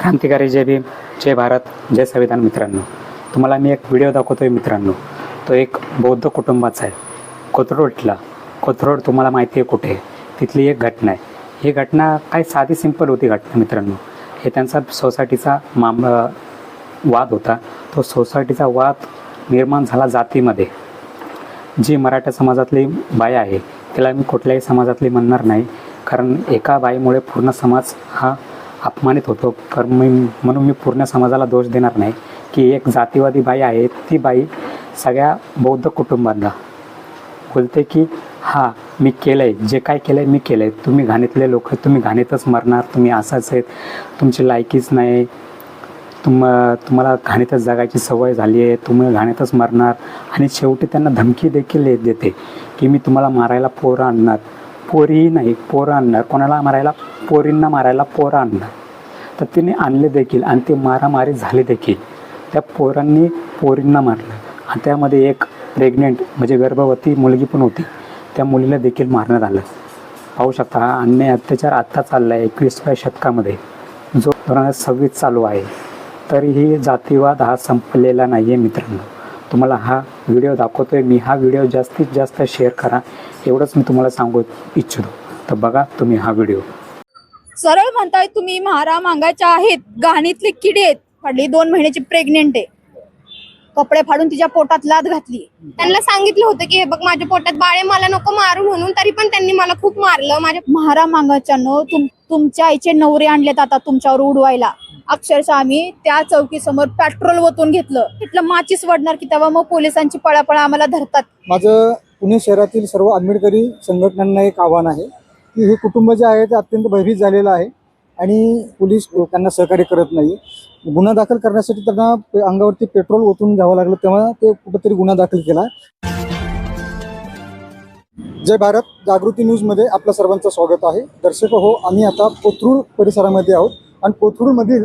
क्रांतिकारी जय भीम, जय भारत, जय संविधान. मित्रांनो, तुम्हाला मी एक व्हिडिओ दाखवतोय. मित्रांनो, तो एक बौद्ध कुटुंबाचा आहे. कोथरूड तुम्हाला माहिती आहे कुठे आहे. तिथली एक घटना आहे. ही घटना काही साधी सिंपल होती घटना. मित्रांनो, हे त्यांचा सोसायटीचा वाद होता. तो सोसायटीचा वाद निर्माण झाला जातीमध्ये. जी मराठा समाजातली बाई आहे तिला मी कुठल्याही समाजातली म्हणणार नाही, कारण एका बाईमुळे पूर्ण समाज हा अपमानित होतो. म्हणून मी पूर्ण समाजाला दोष देणार नाही की एक जातीवादी बाई आहे, ती बाई सगळ्या बौद्ध कुटुंबांना बोलते की हां मी केलं आहे, जे काय केलं आहे मी केलं आहे, तुम्ही घाणीतले लोक, तुम्ही घाणीतच मरणार, तुम्ही असाच आहेत, तुमची लायकीच नाही, तुम्हाला घाणीतच जगायची सवय झाली आहे, तुम्ही घाणीतच मरणार. आणि शेवटी त्यांना धमकी देखील देते की मी तुम्हाला मारायला पोरं आणणार, पोरीही नाही पोरं आणणार, कोणाला मारायला, पोरींना मारायला पोरं आणणार. तर तिने आणले देखील आणि ते मारामारी झाली देखील. त्या पोरांनी पोरींना मारलं आणि त्यामध्ये एक प्रेग्नेंट म्हणजे गर्भवती मुलगी पण होती. त्या मुलीला देखील मारण्यात आलं. पाहू शकता, हा अन्याय अत्याचार आत्ता चालला आहे 21व्या शतकामध्ये, जो 2026 चालू आहे. तरीही जातीवाद हा संपलेला नाही आहे. मित्रांनो, तुम्हाला हा व्हिडिओ दाखवतोय मी. हा व्हिडिओ जास्तीत जास्त शेअर करा, एवढंच मी तुम्हाला सांगू इच्छितो. तर बघा तुम्ही हा व्हिडिओ. सरळ म्हणताय तुम्ही महारा मागायच्या आहेत, घाणीतले किडे आहेत. हल्ली 2 महिन्याची प्रेग्नेंट आहे. कपडे फाडून तिच्या पोटात लात घातली. त्यांना सांगितलं होतं की हे बघ माझ्या पोटात बाळे, मला नको मारू म्हणून, तरी पण त्यांनी मला खूप मारलं. माझ्या महारा मागाच्यानं तुमच्या आईचे नवरे आणलेत आता तुमच्यावर उडवायला. अक्षरशः आम्ही त्या चौकी समोर पेट्रोल ओतून घेतलं. तिथलं माचीस वडणार की तेव्हा मग पोलिसांची पळापळ आम्हाला धरतात. माझं पुणे शहरातील सर्व आंबेडकरी संघटनांना एक आव्हान आहे की हे कुटुंब जे आहे ते अत्यंत भयभीत झालेलं आहे आणि पोलीस त्यांना सहकार्य करत नाही. गुन्हा दाखल करण्यासाठी त्यांना अंगावरती पेट्रोल ओतून घ्यावं लागलं, तेव्हा ते कुठेतरी गुन्हा दाखल केला. जय भारत, जागृती न्यूजमध्ये आपल्या सर्वांचं स्वागत आहे. दर्शक हो, आम्ही आता कोथरूड परिसरामध्ये आहोत आणि कोथरूडमधील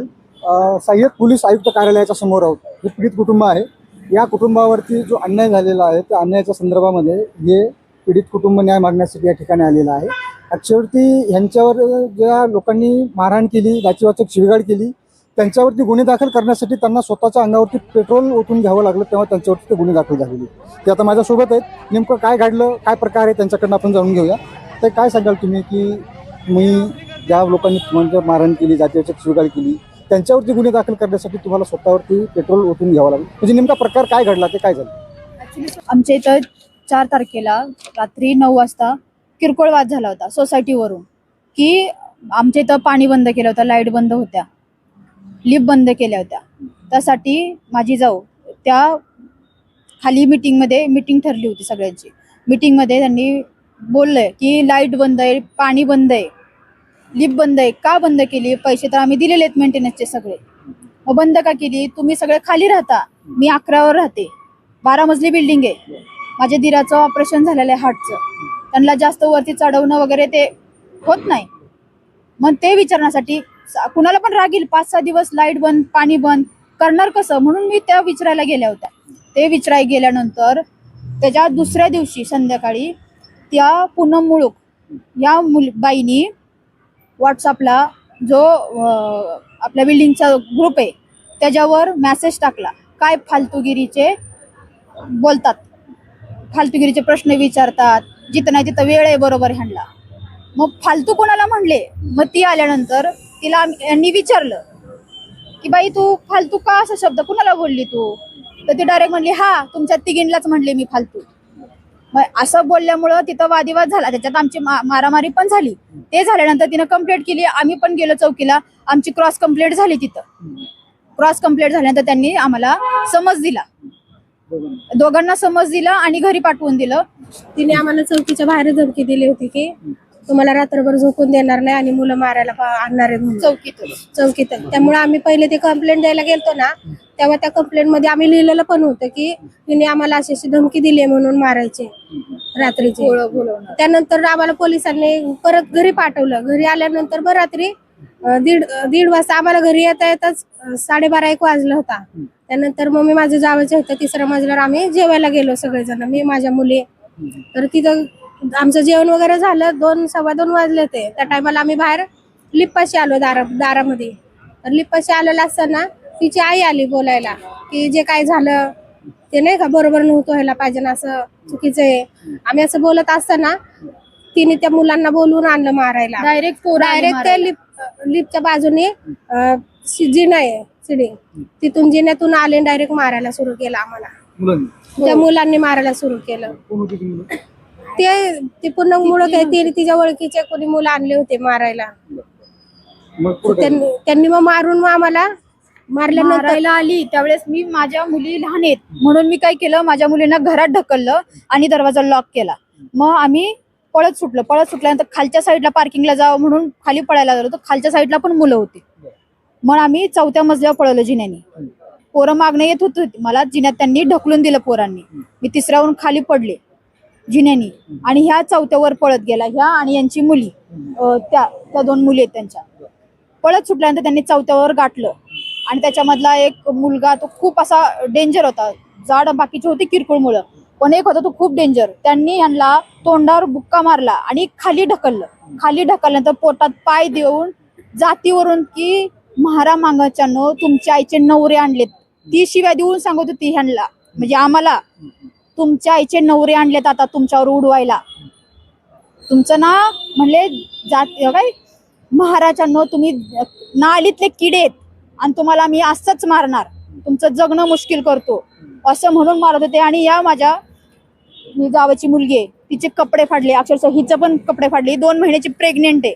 सहाय्यक पोलीस आयुक्त कार्यालयाच्या समोर आहोत. हे पीडित कुटुंब आहे. या कुटुंबावरती जो अन्याय झालेला आहे त्या अन्यायाच्या संदर्भामध्ये हे पीडित कुटुंब न्याय मागण्यासाठी या ठिकाणी आलेलं आहे. शेवटी ह्यांच्यावर ज्या लोकांनी मारहाण केली, जातीवाचक शिवीगाळ केली, त्यांच्यावरती गुन्हे दाखल करण्यासाठी त्यांना स्वतःच्या अंगावरती पेट्रोल ओतून घ्यावं लागलं, तेव्हा त्यांच्यावरती ते गुन्हे दाखल झालेले. ते आता माझ्यासोबत आहेत. नेमकं काय घडलं, काय प्रकार आहे, त्यांच्याकडनं आपण जाणून घेऊया. तर काय सांगाल तुम्ही की तुम्ही ज्या लोकांनी म्हणजे मारहाण केली, जातीवाचक शिवीगाळ केली, त्यांच्यावरती गुन्हे दाखल करण्यासाठी तुम्हाला स्वतःवरती पेट्रोल ओतून घ्यावं लागलं, म्हणजे नेमका प्रकार काय घडला, ते काय झालं? आमच्या इथं 4 तारखेला रात्री 9 वाजता किरकोळ वाद झाला होता सोसायटीवरून की आमच्या इथं पाणी बंद केलं होतं, लाईट बंद होत्या, लिफ्ट बंद केल्या होत्या. त्यासाठी माझी जाऊ त्या खाली मीटिंग ठरली होती सगळ्यांची. मीटिंगमध्ये त्यांनी बोललंय की लाईट बंद आहे, पाणी बंद आहे, लिफ्ट बंद आहे. का बंद केली? पैसे तर आम्ही दिलेले आहेत मेंटेनन्सचे सगळे, मग बंद का केली? तुम्ही सगळे खाली राहता, मी 11वर राहते, 12 मजली बिल्डिंग आहे. माझ्या दिराचं ऑपरेशन झालेलं आहे हार्टचं, त्यांना जास्त वरती चढवणं वगैरे ते होत नाही. मग ते विचारण्यासाठी कुणाला पण राग येईल, 5-6 दिवस लाईट बंद, पाणी बंद करणार कसं, म्हणून मी त्या विचारायला गेल्या होत्या. ते विचारायला गेल्यानंतर त्याच्या दुसऱ्या दिवशी संध्याकाळी त्या पूनम मुळूक या बाईनी व्हॉट्सअपला जो आपल्या बिल्डिंगचा ग्रुप आहे त्याच्यावर मेसेज टाकला. काय फालतूगिरीचे बोलतात, फालतूगिरीचे प्रश्न विचारतात, जिथं नाही तिथं वेळ आहे बरोबर ह्यांना. मग फालतू कोणाला म्हणले? मग ती आल्यानंतर तिला यांनी विचारलं की बाई तू फालतू का असा शब्द कुणाला बोलली तू? तर ती डायरेक्ट म्हणली हा तुमच्या तिघींनाच म्हणले मी फालतू. मग असं बोलल्यामुळं तिथं वादिवाद झाला, त्याच्यात आमची मारामारी पण झाली. ते झाल्यानंतर तिनं कंप्लेंट केली, आम्ही पण गेलो चौकीला, आमची क्रॉस कंप्लेंट झाली. तिथं क्रॉस कंप्लेंट झाल्यानंतर त्यांनी आम्हाला समज दिला, दोघांना समज दिला आणि घरी पाठवून दिलं. तिने आम्हाला चौकीच्या बाहेर धमकी दिली होती की तुम्हाला रात्रभर झोपून देणार नाही आणि मुलं मारायला आणणार आहे म्हणून चौकीत. त्यामुळे आम्ही पहिले ते कंप्लेंट द्यायला गेलतो ना, तेव्हा त्या कंप्लेंट मध्ये आम्ही लिहिलेलं पण होतं की तिने आम्हाला अशी धमकी दिली म्हणून मारायचे रात्रीचे. त्यानंतर आम्हाला पोलिसांनी परत घरी पाठवलं. घरी आल्यानंतर मग रात्री 1:30 वाजता आम्हाला घरी येताच 12:30-1 वाजला होता. त्यानंतर मग मी माझं जावंच होतं 3ऱ्या मजल्यावर आम्ही जेवायला गेलो सगळेजण, मी माझ्या मुली. तर तिथं आमचं जेवण वगैरे झालं, 2-2:15 वाजले होते. त्या टायमाला आम्ही बाहेर लिफ्टपाशी आलो दारामध्ये. तर लिपाशी आलेला असताना तिची आई आली बोलायला की जे काय झालं ते नाही का बरोबर नव्हतं व्हायला पाहिजे ना, असं चुकीचं आहे. आम्ही असं बोलत असताना तिने त्या मुलांना बोलवून आणलं मारायला. डायरेक्ट ते लिफ्टच्या बाजूने जिना आहे शिडी, तिथून जिन्यातून आले डायरेक्ट मारायला सुरू केलं आम्हाला. त्या मुलांनी मारायला सुरू केलं. ते पुन्हा मुलं काय ते तिच्या ओळखीचे कोणी मुलं आणले होते मारायला. त्यांनी मग मारून मग आम्हाला मारल्यानंतर मारायला आली त्यावेळेस मी, माझ्या मुली लहान आहेत म्हणून मी काय केलं, माझ्या मुलींना घरात ढकललं आणि दरवाजा लॉक केला. मग आम्ही पळत सुटल्यानंतर खालच्या साईडला पार्किंगला जावं म्हणून खाली पळायला गेलो, तर खालच्या साईडला पण मुलं होती. मग आम्ही 4थ्या मजल्यावर पळवलं जिन्यानी. पोरं मागणं येत होती मला, जिन्यात त्यांनी ढकलून दिलं पोरांनी. मी 3ऱ्यावरून खाली पडले जिन्यानी आणि ह्या 4थ्यावर पळत गेला, ह्या आणि यांची मुली, त्या 2 मुली आहेत त्यांच्या. पळत सुटल्यानंतर त्यांनी 4थ्यावर गाठलं आणि त्याच्यामधला एक मुलगा तो खूप असा डेंजर होता, जाड बाकीची होती किरकोळ मुलं, पण एक होता तो खूप डेंजर. त्यांनी यांना तोंडावर बुक्का मारला आणि खाली ढकलल्यानंतर पोटात पाय देऊन जातीवरून की महारा मागच्यानो तुमच्या आईचे नवरे आणलेत, ती शिव्या देऊन सांगत होती ह्यांना, म्हणजे आम्हाला, तुमच्या आईचे नवरे आणलेत आता तुमच्यावर उडवायला. तुमचं ना म्हणले जात काय महाराजांनो, तुम्ही नालीतले किडे आहेत आणि तुम्हाला मी असंच मारणार, तुमचं जगणं मुश्किल करतो असं म्हणून मारत होते. आणि या माझ्या जावाची मुलगी आहे, तिचे कपडे फाडले, अक्षरशः हिचं पण कपडे फाडले. 2 महिन्याची प्रेग्नेंट आहे,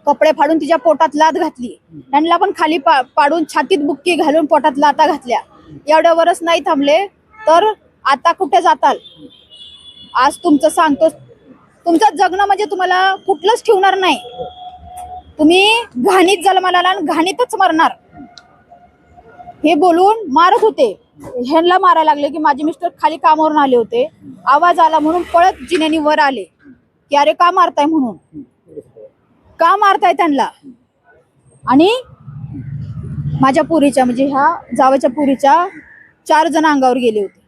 कपडे फाडून तिच्या पोटात लात घातली. त्यांना पण खाली पाडून छातीत बुक्की घालून पोटात लाता घातल्या. एवढ्यावरच नाही थांबले तर आता कुठे जाताल, आज तुमचं सांगतो, तुमचं जगणं म्हणजे तुम्हाला कुठलंच ठेवणार नाही, तुम्ही घाणीत जन्माला आला आणि घाणीतच मरणार, हे बोलून मारत होते. ह्यांना मारायला लागले की माझे मिस्टर खाली कामावरून आले होते, आवाज आला म्हणून पळत जिन्यानी वर आले की अरे का मारताय म्हणून, का मारताय त्यांना. आणि माझ्या पुरीच्या म्हणजे ह्या जावाच्या पुरीच्या 4 जण अंगावर गेले होते.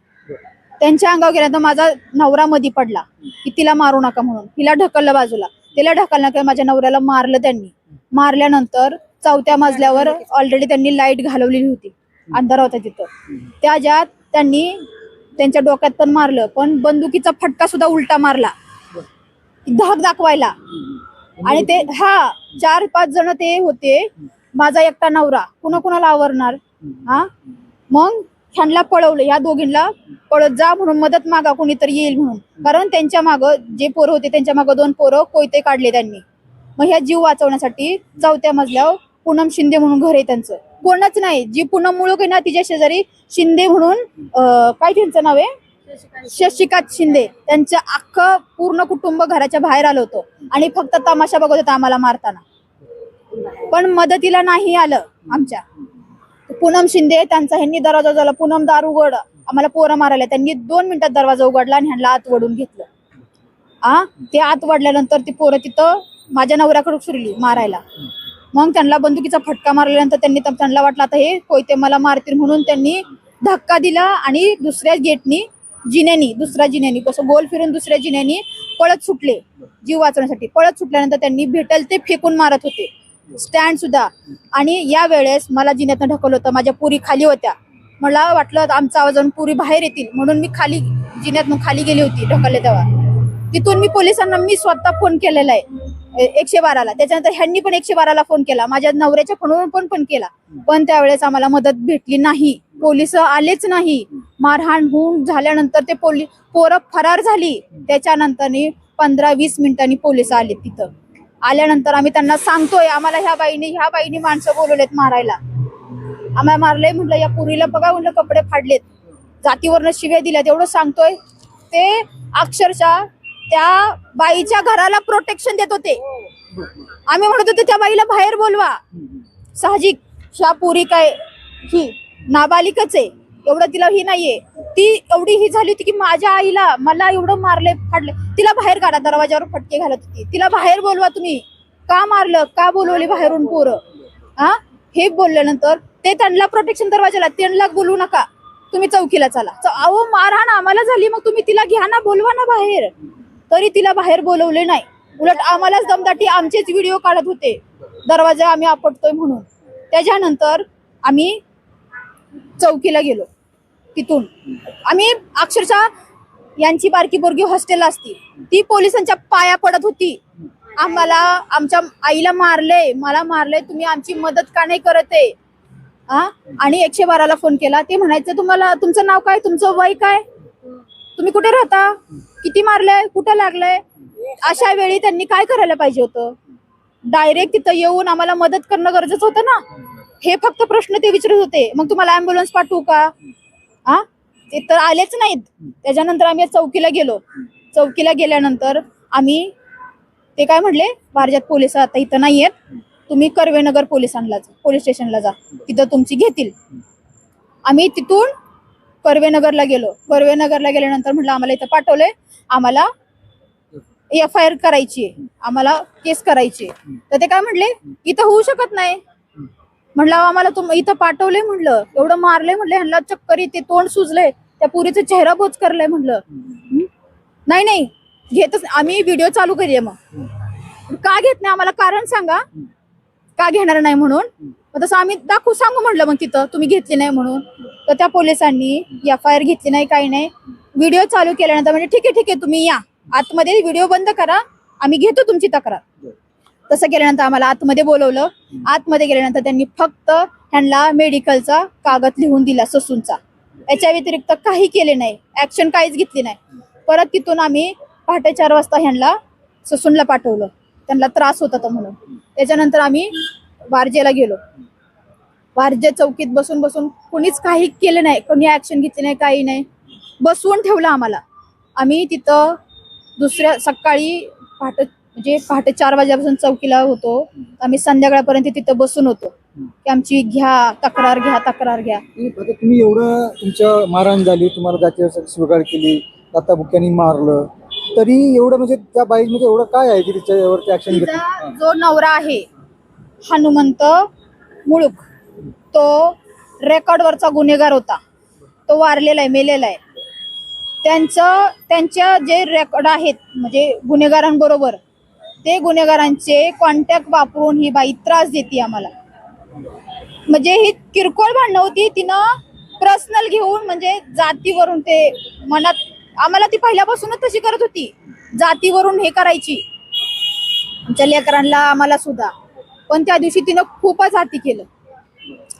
त्यांच्या अंगावर गेल्यानंतर माझा नवरा मध्ये पडला की तिला मारू नका म्हणून, तिला ढकललं बाजूला. तिला ढकलण्यात माझ्या नवऱ्याला मारलं त्यांनी. मारल्यानंतर 4थ्या मजल्यावर ऑलरेडी त्यांनी लाईट घालवलेली होती, अंधार होता तिथं. त्याच्यात त्यांनी त्यांच्या डोक्यात पण मारलं, पण बंदुकीचा फटका सुद्धा उलटा मारला धाक दाखवायला. आणि ते 4-5 जण ते होते, माझा एकटा नवरा कुणाला आवरणार. मग ह्यांना पळवलं, ह्या दोघींना पळत जा म्हणून, मदत मागा कोणीतरी येईल म्हणून, कारण त्यांच्या मागं जे पोरं होते त्यांच्या मागं 2 पोरं कोयते काढले त्यांनी. मग ह्या जीव वाचवण्यासाठी 4थ्या मजल्यावर पूनम शिंदे म्हणून घर आहे त्यांचं, कोणच नाही, जी पूनम मुळूक आहे ना तिच्या शेजारी शिंदे म्हणून काय त्यांचं नाव आहे, शशिकांत शिंदे, त्यांचं अख्खं पूर्ण कुटुंब घराच्या बाहेर आलं होतं आणि फक्त तमाशा बघत होता आम्हाला मारताना, पण मदतीला नाही आलं आमच्या. पूनम शिंदे त्यांचा, ह्यांनी दरवाजा झाला, पूनम दार उघड, आम्हाला पोरं मारायला. त्यांनी 2 मिनिटात दरवाजा उघडला आणि ह्यांना आत वडून घेतलं. ते आत वडल्यानंतर ती पोरं तिथं माझ्या नवऱ्याकडे फिरली मारायला. मग त्यांना बंदुकीचा फटका मारल्यानंतर त्यांना वाटलं आता हे कोयते मला मारतील म्हणून त्यांनी धक्का दिला आणि दुसऱ्या गेटनी दुसऱ्या जिन्यानी कसं गोल फिरून दुसऱ्या जिन्यानी पळत सुटले जीव वाचवण्यासाठी. पळत सुटल्यानंतर त्यांनी भेटेल ते फेकून मारत होते, स्टँड सुद्धा. आणि या वेळेस मला जिन्यातनं ढकललं होतं, माझ्या पुरी खाली होत्या, मला वाटलं आमचा आवाज पुरी बाहेर येतील म्हणून मी खाली जिन्यातून खाली गेली होती ढकलले तेव्हा. तिथून मी पोलिसांना मी स्वतः फोन केलेला आहे 112ला. त्याच्यानंतर ह्यांनी पण 112ला फोन केला, माझ्या नवऱ्याच्या फोनवरून पण केला, पण त्यावेळेस आम्हाला मदत भेटली नाही, पोलिस आलेच नाही. मारहाण होऊन झाल्यानंतर ते पोरं फरार झाली. त्याच्यानंतर 15-20 मिनिटांनी पोलिस आले. तिथं आल्यानंतर आम्ही त्यांना सांगतोय आम्हाला ह्या बाईनी माणसं बोलवलेत मारायला, आम्हाला मारलंय म्हटलं, या पुरीला बघा म्हटलं कपडे फाडलेत, जातीवरनं शिव्या दिल्यात, एवढं सांगतोय. ते अक्षरशः त्या बाईच्या घराला प्रोटेक्शन देत होते. आम्ही म्हणत होतो त्या बाईला बाहेर बोलवा, साहजिक ह्या पुरी काय ही नाबालिकच आहे, एवढं तिला ही नाहीये, ती एवढी ही झाली होती की माझ्या आईला मला एवढं मारले फाडले, तिला बाहेर काढा, दरवाजावर फटके घालत होती, तिला बाहेर बोलवा, तुम्ही का मारलं, का बोलवली बाहेरून पोरं. हे बोलल्यानंतर ते त्यांना प्रोटेक्शन दरवाजाला, त्यांना बोलू नका, तुम्ही चौकीला चला. अहो मारहाण आम्हाला झाली, मग तुम्ही तिला घ्या ना, बोलवा ना बाहेर. तरी तिला बाहेर बोलवले नाही, उलट आम्हालाच दमदाटी, आमचेच व्हिडिओ काढत होते, दरवाजा आम्ही आपटतोय म्हणून. त्याच्यानंतर आम्ही चौकीला गेलो. तिथून आम्ही अक्षरशः यांची बारकी पोरगी हॉस्टेलला असती, ती पोलिसांच्या पाया पडत होती. आम्हाला आमच्या आईला मारले, मला मारले, तुम्ही आमची मदत का नाही करत आहे? आणि 112ला फोन केला. ते म्हणायचं तुम्हाला तुमचं नाव काय, तुमचं वय काय, तुम्ही कुठे राहता, किती मारलंय, कुठं लागलंय. अशा वेळी त्यांनी काय करायला पाहिजे होतं? डायरेक्ट तिथं येऊन आम्हाला मदत करणं गरजेचं होतं ना. हे फक्त प्रश्न ते विचारत होते. मग तुम्हाला ॲम्ब्युलन्स पाठवू का? ते तर आलेच नाहीत. त्याच्यानंतर आम्ही चौकीला गेलो. चौकीला गेल्यानंतर आम्ही ते काय म्हटले, भारजात पोलिस आता इथं नाही आहेत, तुम्ही कर्वेनगर पोलीस स्टेशनला जा, तिथं तुमची घेतील. आम्ही तिथून कर्वेनगरला गेलो. कर्वेनगरला गेल्यानंतर म्हटलं आम्हाला इथं पाठवलंय, आम्हाला FIR करायची आहे, आम्हाला केस करायची आहे. तर ते काय म्हटले, इथं होऊ शकत नाही. म्हटलं आम्हाला इथं पाठवलंय, म्हटलं एवढं मारलंय, म्हटलं ह्यांना चक्कर येते, तोंड सुजलंय, त्या पुरीचा चेहरा बोच करलाय. म्हटलं नाही घेतच. आम्ही व्हिडिओ चालू करूया. मग का घेत नाही आम्हाला कारण सांगा, का घेणार नाही म्हणून. मग तसं आम्ही सांगू म्हटलं मग तिथं तुम्ही घेतली नाही म्हणून. तर त्या पोलिसांनी FIR घेतली नाही, काही नाही. व्हिडिओ चालू केल्यानंतर म्हणजे ठीक आहे तुम्ही या आतमध्ये, व्हिडिओ बंद करा, आम्ही घेतो तुमची तक्रार. तसं केल्यानंतर आम्हाला आतमध्ये बोलवलं. आतमध्ये गेल्यानंतर त्यांनी फक्त ह्यांना मेडिकलचा कागद लिहून दिला ससूनचा. याच्या व्यतिरिक्त काही केले नाही, ऍक्शन काहीच घेतली नाही. परत तिथून आम्ही पहाटे 4 वाजता ह्यांना ससूनला पाठवलं, त्यांना त्रास होत होता म्हणून. त्याच्यानंतर आम्ही वारजेला गेलो. वारजे चौकीत बसून कुणीच काही केलं नाही, कोणी ऍक्शन घेतली नाही, काही नाही, बसवून ठेवलं आम्हाला. आम्ही तिथं दुसऱ्या सकाळी पहाटे 4 वाजेपासून चौकीला होतो. आम्ही संध्याकाळपर्यंत तिथं बसून होतो की आमची तक्रार घ्या. आता तुम्ही एवढं तुमच्या मारहाण झाली, तुम्हाला जातीवर शिवगाळ केली, बुक्यांनी मारलं, तरी एवढं म्हणजे त्या बाईमध्ये एवढं काय आहे की तिच्यावरती ऍक्शन घेतली? तिचा जो नवरा आहे हनुमंत मुळूक, तो रेकॉर्डवरचा गुन्हेगार होता, तो वारलेला आहे, मेलेला आहे. त्यांच्या जे रेकॉर्ड आहेत म्हणजे गुन्हेगारांबरोबर, ते गुन्हेगारांचे कॉन्टॅक्ट वापरून ही बाई त्रास देते आम्हाला. म्हणजे ही किरकोळ भांडणं होती, तिनं पर्सनल घेऊन, म्हणजे जातीवरून, ते मनात आम्हाला ती पहिल्यापासूनच तशी करत होती, जातीवरून हे करायची आमच्या लेकरांना, आम्हाला सुद्धा. पण त्या दिवशी तिनं खूपच हाती केलं.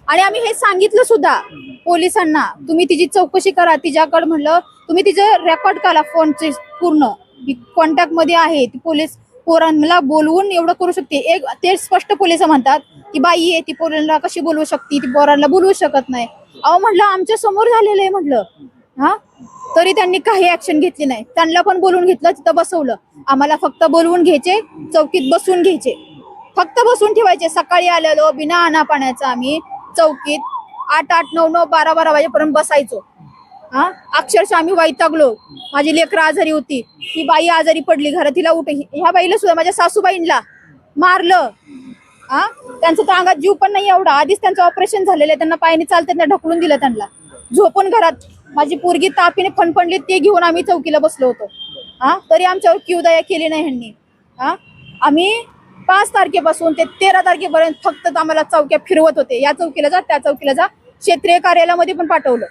आणि आम्ही हे सांगितलं सुद्धा पोलिसांना, तुम्ही तिची चौकशी करा, तिच्याकडे म्हणलं तुम्ही तिचं रेकॉर्ड करा फोनचे पूर्ण, कॉन्टॅक्ट मध्ये आहे ती, पोलीस पोरांना बोलवून एवढं करू शकते. ते स्पष्ट पोलिस म्हणतात की बाई आहे ती, पोरांना कशी बोलवू शकते, ती पोरांना बोलवू शकत नाही. अहो म्हटलं आमच्या समोर झालेलं आहे म्हटलं. तरी त्यांनी काही ऍक्शन घेतली नाही. त्यांना पण बोलवून घेतलं, तिथं बसवलं. आम्हाला फक्त बोलवून घ्यायचे, चौकीत बसून घ्यायचे, फक्त बसून ठेवायचे. सकाळी आलेलो बिना आणा पाण्याचा आम्ही चौकीत 8, 9, 12 वाजेपर्यंत बसायचो. अक्षरशः आम्ही वैतागलो. माझी लेकरं आजारी होती, ती बाई आजारी पडली, घरात तिला ह्या बाईला सुद्धा, माझ्या सासूबाईंना मारलं. त्यांचं तर अंगात जीव पण नाही एवढा. आधीच त्यांचं ऑपरेशन झालेलं आहे, त्यांना पायाने चालतात, ढकलून दिलं त्यांना. झोपून घरात माझी पोरगी तापीने फणफणली, ते घेऊन आम्ही चौकीला बसलो होतो. तरी आमच्यावर किवदया केली नाही ह्यांनी. आम्ही 5 तारखेपासून ते 13 तारखेपर्यंत फक्त आम्हाला चौक्या फिरवत होते. या चौकीला जा, त्या चौकीला जा. क्षेत्रीय कार्यालयामध्ये पण पाठवलं,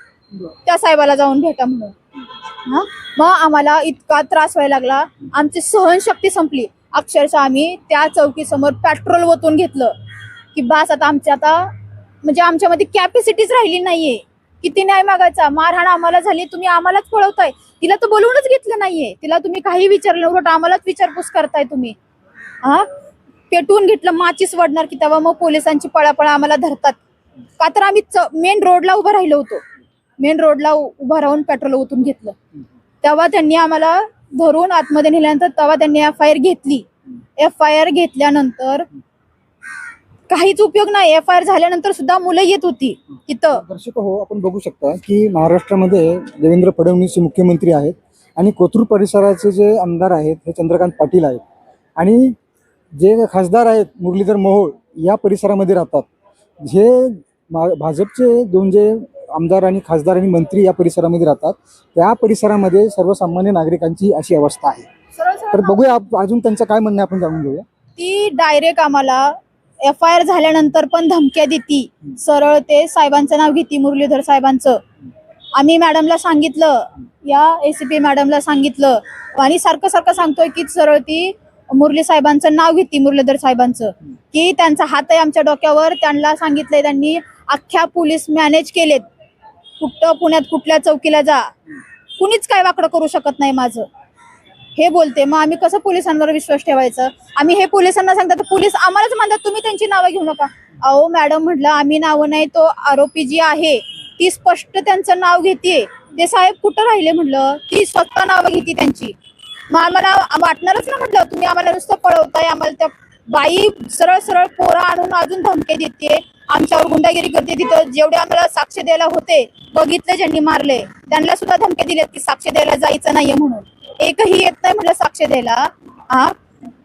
त्या साहेबाला जाऊन भेटा म्हणून. मग आम्हाला इतका त्रास व्हायला लागला, आमची सहनशक्ती संपली. अक्षरशः आम्ही त्या चौकीसमोर पेट्रोल ओतून घेतलं की बास, आता म्हणजे आमच्यामध्ये कॅपॅसिटीच राहिली नाहीये. किती न्याय मागायचा. मारहाण आम्हाला झाली, तुम्ही आम्हालाच पळवताय. तिला तर बोलवूनच घेतलं नाहीये, तिला तुम्ही काही विचारलं, उलट आम्हालाच विचारपूस करताय तुम्ही. पेटवून घेतलं, माचीस वडणार की तेव्हा मग पोलिसांची पळापळ आम्हाला धरतात. का तर आम्ही मेन रोडला उभं राहिलो होतो. मेन रोडला उभं राहून पेट्रोल ओतून घेतलं. तेव्हा त्यांनी आम्हाला धरून आतमध्ये नेल्यानंतर तेव्हा त्यांनी FIR घेतली. FIR घेतल्यानंतर काहीच उपयोग नाही. FIR झाल्यानंतर सुद्धा मुलं येत होती तिथं. दर्शक हो, आपण बघू शकता की महाराष्ट्रामध्ये देवेंद्र फडणवीस मुख्यमंत्री आहेत आणि कोथरूड परिसराचे जे आमदार आहेत हे चंद्रकांत पाटील आहेत, आणि जे खासदार आहेत मुरलीधर मोहोळ या परिसरामध्ये राहतात. जे भाजपचे 2 जे आमदार आणि खासदार आणि मंत्री या परिसरामध्ये राहतात, त्या परिसरामध्ये सर्वसामान्य नागरिकांची अशी अवस्था आहे. तर बघूया अजून त्यांचं काय म्हणणं आपण जाणून घेऊया. ती डायरेक्ट आम्हाला FIR झाल्यानंतर पण धमक्या देती, सरळ ते साहेबांचं नाव घेते, मुरलीधर साहेबांचं. आम्ही मॅडमला सांगितलं, या ACP मॅडमला सांगितलं आणि सारखं सांगतोय की सरळ ती मुरली साहेबांचं नाव घेते, मुरलीधर साहेबांचं, की त्यांचा हात आहे आमच्या डोक्यावर. त्यांना सांगितलंय, त्यांनी अख्ख्या पोलीस मॅनेज केलेत, कुठं पुण्यात कुठल्या चौकीला जा, कुणीच काय वाकडं करू शकत नाही माझं, हे बोलते. मग आम्ही कसं पोलिसांवर विश्वास ठेवायचं? आम्ही हे पोलिसांना सांगतात, पोलीस आम्हालाच म्हणतात तुम्ही त्यांची नावं घेऊ नका. अहो मॅडम, म्हटलं आम्ही नावं नाही, तो आरोपी जी आहे ती स्पष्ट त्यांचं नाव घेते. ते साहेब कुठं राहिले म्हटलं, ती स्वतः नावं घेते त्यांची. मग आम्हाला वाटणारच ना म्हटलं, तुम्ही आम्हाला नुसतं पळवताय, आम्हाला त्या बाई सरळ पोरं आणून अजून धमके देते, आमच्यावर गुंडागिरी करते. तिथं जेवढे आम्हाला साक्ष द्यायला होते, बघितले ज्यांनी मारले त्यांना सुद्धा धमके दिलेत की साक्ष द्यायला जायचं नाहीये म्हणून. एकही येत नाही म्हटलं साक्ष द्यायला. हा,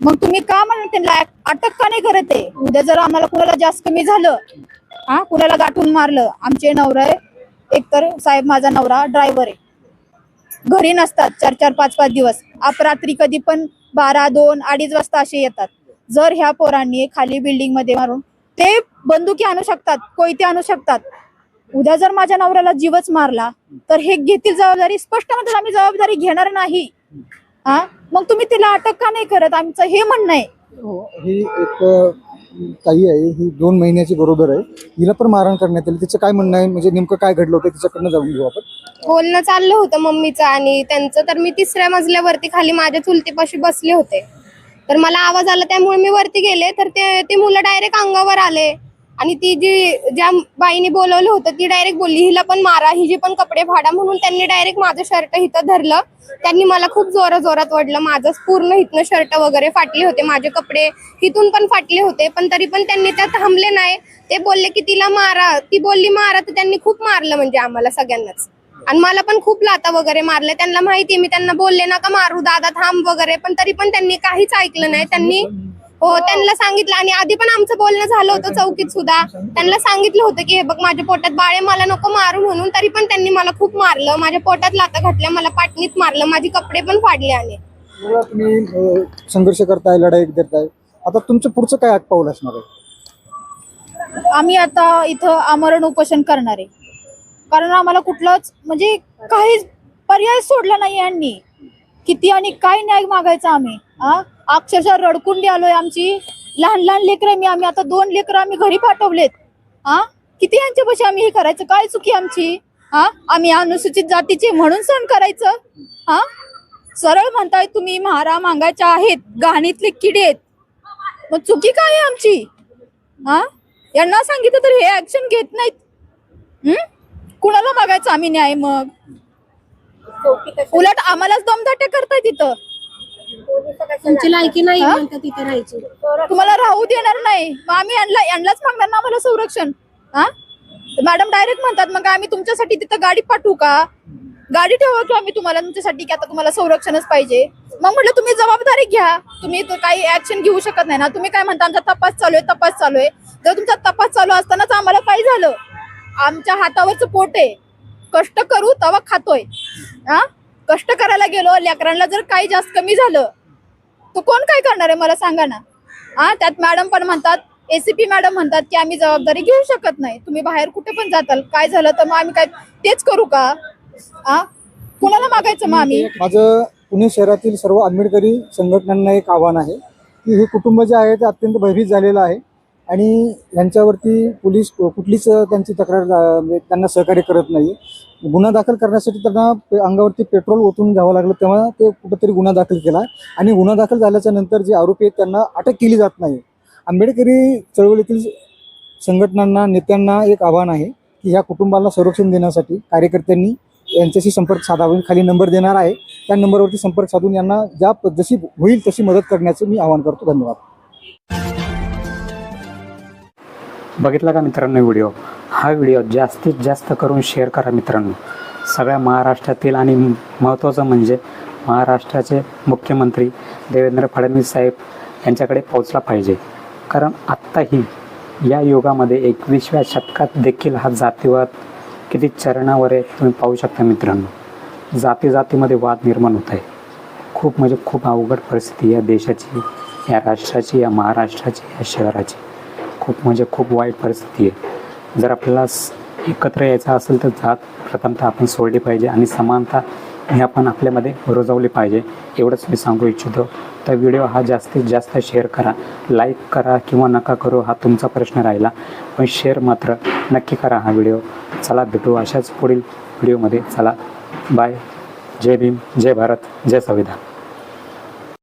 मग तुम्ही का म्हणून त्यांना अटक का नाही करत आहे? उद्या जर आम्हाला कुणाला जास्त कमी झालं, हा, कुणाला गाठून मारलं, आमचे नवरा आहे एकतर साहेब, माझा नवरा ड्रायव्हर आहे, घरी नसतात 4-4, 5-5 दिवस, अपरात्री कधी पण 12, 2, 2:30 वाजता असे येतात. जर ह्या पोरांनी खाली बिल्डिंग मध्ये मारून, ते बंदुकी आणू शकतात, कोयते आणू शकतात. उद्या जर माझ्या नवऱ्याला जीवच मारला तर हे घेतील जबाबदारी, स्पष्ट म्हणतात आम्ही जबाबदारी घेणार नाही. हा, मग तुम्ही तिला अटक का नाही करत? आमचं हे म्हणणं आहे. ही एक ताई आहे, ही 2 महिन्याची बरोबर आहे, हिला पण मारहाण करण्यात आली. तिचं काय म्हणणं आहे, म्हणजे नेमकं काय घडलं होतं तिच्याकडनं जाऊन घेऊ आपण. बोलणं चाललं होतं मम्मीचं आणि त्यांचं. तर मी 3ऱ्या मजल्यावरती खाली माझ्या चुलतीपाशी बसले होते, तर मला आवाज आला त्यामुळे मी वरती गेले, तर ते मुलं डायरेक्ट अंगावर आले आणि ती ज्या बाईने बोलवलं होतं ती डायरेक्ट बोलली हिला पण मारा, हिचे पण कपडे फाडा, म्हणून त्यांनी डायरेक्ट माझं शर्ट इथं धरलं. त्यांनी मला खूप जोरात ओढलं, माझं पूर्ण इथनं शर्ट वगैरे फाटले होते, माझे कपडे इथून पण फाटले होते, पण तरी पण त्यांनी त्यात थांबले नाही. ते बोलले की तिला मारा, ती बोलली मारा, तर त्यांनी खूप मारलं म्हणजे आम्हाला सगळ्यांनाच. आणि मला पण खूप लाथा वगैरे मारले. त्यांना माहिती, मी त्यांना बोलले नका मारू दादा, थांब वगैरे, पण तरी पण त्यांनी काहीच ऐकलं नाही. त्यांनी त्यांना सांगितलं, आणि आधी पण आमचं बोलणं झालं होतं चौकीत सुद्धा, त्यांना सांगितलं होतं की हे बघ माझ्या पोटात बाळे, मला नको मारू म्हणून, तरी पण त्यांनी मला खूप मारलं, माझ्या पोटात लाथा घातल्या, मला पाटणीत मारलं, माझे कपडे पण फाडले. आणि तुम्ही संघर्ष करताय, लढाई करताय, आता तुमचं पुढचं काय पाऊल असणार आहे? आम्ही आता इथं आमरण उपोषण करणार आहे, कारण आम्हाला कुठलंच म्हणजे काहीच पर्याय सोडला नाही यांनी. किती आणि काय न्याय मागायचा आम्ही? अक्षरशः रडकुंडी आलोय. आमची लहान लेकरं, आम्ही आता 2 लेकरं आम्ही घरी पाठवलेत. किती यांच्यापाशी आम्ही हे करायचं? काय चुकी आमची? आम्ही अनुसूचित जातीचे म्हणून सहन करायचं? सरळ म्हणताय तुम्ही महारा मागायच्या आहेत, गहाणीतले किडे आहेत, मग चुकी काय आहे आमची? यांना सांगितलं तर हे ऍक्शन घेत नाहीत. कुणाला मागायचं आम्ही न्याय? मग उलट आम्हालाच दमदाटे करताय तिथं. तुमची लायकी नाही म्हणतात तिथे राहायची, तुम्हाला राहू देणार नाही, मग आम्ही यांनाच मागणार ना आम्हाला संरक्षण. मॅडम डायरेक्ट म्हणतात मग आम्ही तुमच्यासाठी तिथं गाडी पाठवू का? गाडी ठेवा की आम्ही तुम्हाला तुमच्यासाठी, की आता तुम्हाला संरक्षणच पाहिजे. मग म्हटलं तुम्ही जबाबदारी घ्या, तुम्ही काही ऍक्शन घेऊ शकत नाही ना. तुम्ही काय म्हणता आमचा तपास चालू आहे. जर तुमचा तपास चालू असतानाच आम्हाला काय झालं? आमच्या हातावरचं पोट आहे, कष्ट करू तेव्हा खातोय. कष्ट करायला गेलो, लेकरांना जर काही जास्त कमी झालं तर कोण काय करणार आहे मला सांगा ना. त्यात मॅडम पण म्हणतात, ACP मॅडम म्हणतात की आम्ही जबाबदारी घेऊ शकत नाही, तुम्ही बाहेर कुठे पण जाताल, काय झालं तर मग आम्ही काय तेच करू का? कुणाला मागायचं मग आम्ही? माझं पुणे शहरातील सर्व आंबेडकरी संघटनांना एक आव्हान आहे की हे कुटुंब जे आहे ते अत्यंत भयभीत झालेलं आहे आणि यांच्यावरती पोलीस कुठलीच त्यांची तक्रार म्हणजे त्यांना सहकार्य करत नाही. गुन्हा दाखल करण्यासाठी त्यांना अंगावरती पेट्रोल ओतून घ्यावं लागलं, तेव्हा ते कुठंतरी गुन्हा दाखल केला आणि गुन्हा दाखल झाल्याच्या नंतर जे आरोपी आहेत त्यांना अटक केली जात नाही. आंबेडकरी चळवळीतील संघटनांना, नेत्यांना एक आव्हान आहे की ह्या कुटुंबाला संरक्षण देण्यासाठी कार्यकर्त्यांनी यांच्याशी संपर्क साधावा. खाली नंबर देणार आहे, त्या नंबरवरती संपर्क साधून यांना जशी होईल तशी मदत करण्याचं मी आवाहन करतो. धन्यवाद. बघितला का मित्रांनो व्हिडिओ? हा व्हिडिओ जास्तीत जास्त करून शेअर करा मित्रांनो. सगळ्या महाराष्ट्रातील आणि महत्त्वाचं म्हणजे महाराष्ट्राचे मुख्यमंत्री देवेंद्र फडणवीस साहेब यांच्याकडे पोहोचला पाहिजे. कारण आत्ताही या युगामध्ये 21व्या शतकात देखील हा जातीवाद किती चरणावर आहे तुम्ही पाहू शकता मित्रांनो. जातीमध्ये वाद निर्माण होत आहे. खूप खूप अवघड परिस्थिती या देशाची, या राष्ट्राची, या महाराष्ट्राची, या शहराची. खूप म्हणजे खूप वाईट परिस्थिती आहे. जर आपल्याला एकत्र यायचं असेल तर जात प्रथमतः आपण सोडली पाहिजे आणि समानता ही आपण आपल्यामध्ये रुजवली पाहिजे, एवढंच मी सांगू इच्छितो. तर व्हिडिओ हा जास्तीत जास्त शेअर करा, लाईक करा किंवा नका करू हा तुमचा प्रश्न राहिला, पण शेअर मात्र नक्की करा हा व्हिडिओ. चला भेटू अशाच पुढील व्हिडिओमध्ये. चला बाय. जय भीम, जय भारत, जय संविधान.